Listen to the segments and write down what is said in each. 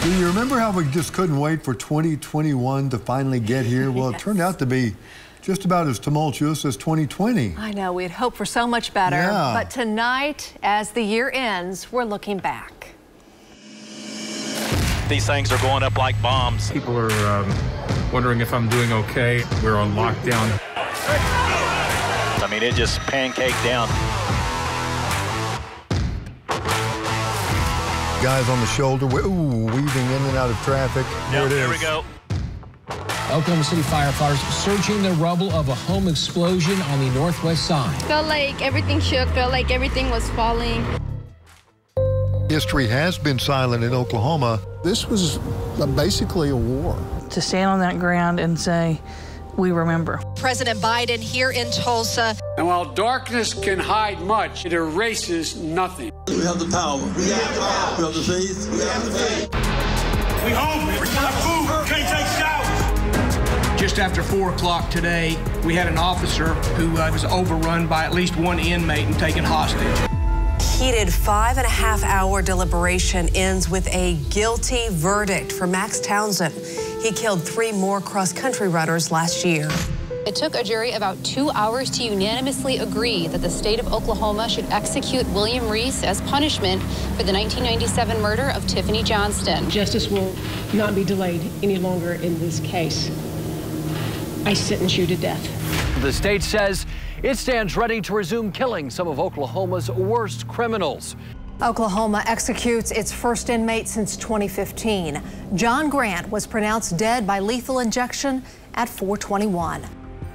Do you remember how we just couldn't wait for 2021 to finally get here? Well, it turned out to be just about as tumultuous as 2020. I know, we had hoped for so much better. Yeah. But tonight, as the year ends, we're looking back. These things are going up like bombs. People are wondering if I'm doing okay. We're on lockdown. I mean, it just pancaked down. Guys on the shoulder, weaving in and out of traffic. Yep, There it is. here we go. Oklahoma City firefighters searching the rubble of a home explosion on the northwest side. Felt like everything shook, felt like everything was falling. History has been silent in Oklahoma. This was basically a war. To stand on that ground and say, we remember. President Biden here in Tulsa. And while darkness can hide much, it erases nothing. We have the power. We have the power. We have the faith. We have the faith. We hungry. We got food. Can't take showers. Just after 4 o'clock today, we had an officer who was overrun by at least one inmate and taken hostage. Heated 5.5-hour deliberation ends with a guilty verdict for Max Townsend. He killed 3 more cross-country runners last year. It took a jury about 2 hours to unanimously agree that the state of Oklahoma should execute William Reese as punishment for the 1997 murder of Tiffany Johnston. Justice will not be delayed any longer in this case. I sentence you to death. The state says it stands ready to resume killing some of Oklahoma's worst criminals. Oklahoma executes its first inmate since 2015. John Grant was pronounced dead by lethal injection at 4/21.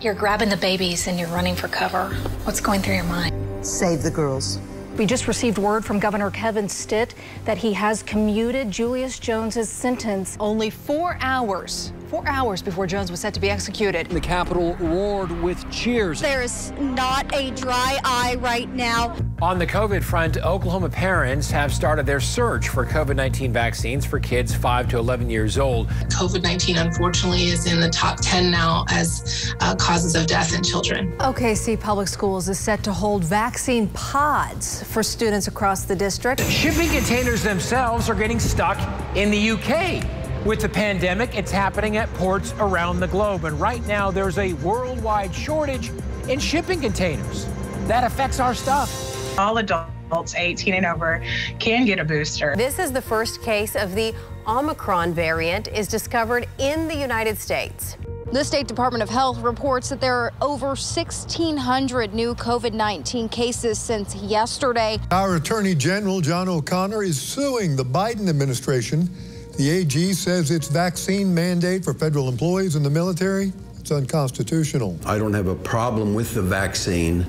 You're grabbing the babies and you're running for cover. What's going through your mind? Save the girls. We just received word from Governor Kevin Stitt that he has commuted Julius Jones's sentence. Only 4 hours before Jones was set to be executed. The Capitol roared with cheers. There's not a dry eye right now. On the COVID front, Oklahoma parents have started their search for COVID-19 vaccines for kids 5 to 11 years old. COVID-19, unfortunately, is in the top 10 now as causes of death in children. OKC Public Schools is set to hold vaccine pods for students across the district. Shipping containers themselves are getting stuck in the UK. With the pandemic, it's happening at ports around the globe. And right now, there's a worldwide shortage in shipping containers. That affects our stuff. All adults 18 and over can get a booster. This is the first case of the Omicron variant is discovered in the United States. The State Department of Health reports that there are over 1,600 new COVID-19 cases since yesterday. Our Attorney General John O'Connor is suing the Biden administration. The AG says its vaccine mandate for federal employees in the military, it's unconstitutional. I don't have a problem with the vaccine.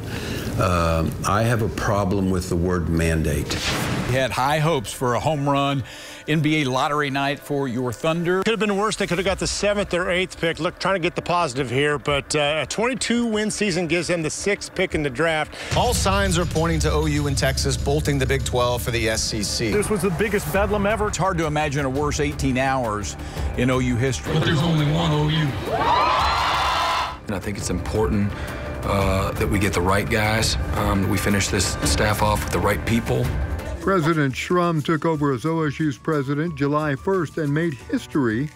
I have a problem with the word mandate. We had high hopes for a home run NBA lottery night for your Thunder. Could have been worse. They could have got the 7th or 8th pick. Look, trying to get the positive here, but a 22-win season gives them the 6th pick in the draft. All signs are pointing to OU and Texas bolting the Big 12 for the SEC. This was the biggest bedlam ever. It's hard to imagine a worse 18 hours in OU history. But there's only one OU. And I think it's important that we get the right guys, that we finish this staff off with the right people. President Shrum took over as OSU's president July 1st and made history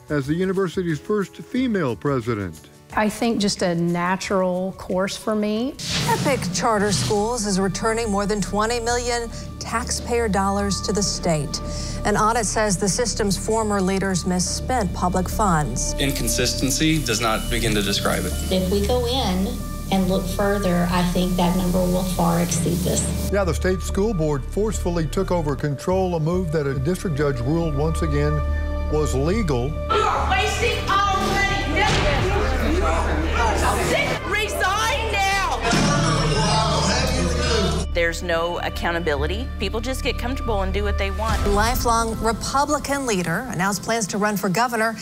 as the university's first female president. I think just a natural course for me. Epic Charter Schools is returning more than $20 million taxpayer dollars to the state. An audit says the system's former leaders misspent public funds. Inconsistency does not begin to describe it. If we go in and look further, I think that number will far exceed this. Yeah, the state school board forcefully took over control, a move that a district judge ruled once again was legal. You are wasting our money. Resign now! There's no accountability. People just get comfortable and do what they want. Lifelong Republican leader announced plans to run for governor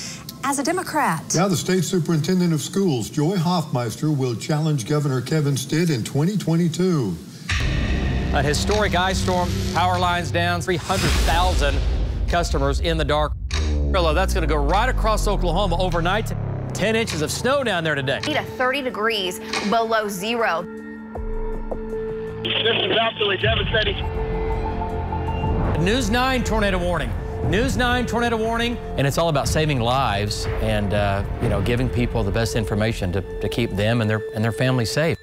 as a Democrat. Now the state superintendent of schools, Joy Hoffmeister, will challenge Governor Kevin Stitt in 2022. A historic ice storm, power lines down, 300,000 customers in the dark. That's going to go right across Oklahoma overnight. 10 inches of snow down there today. 30 degrees below zero. This is absolutely devastating. News 9 tornado warning. News 9 tornado warning. And it's all about saving lives and, giving people the best information to keep them and their families safe.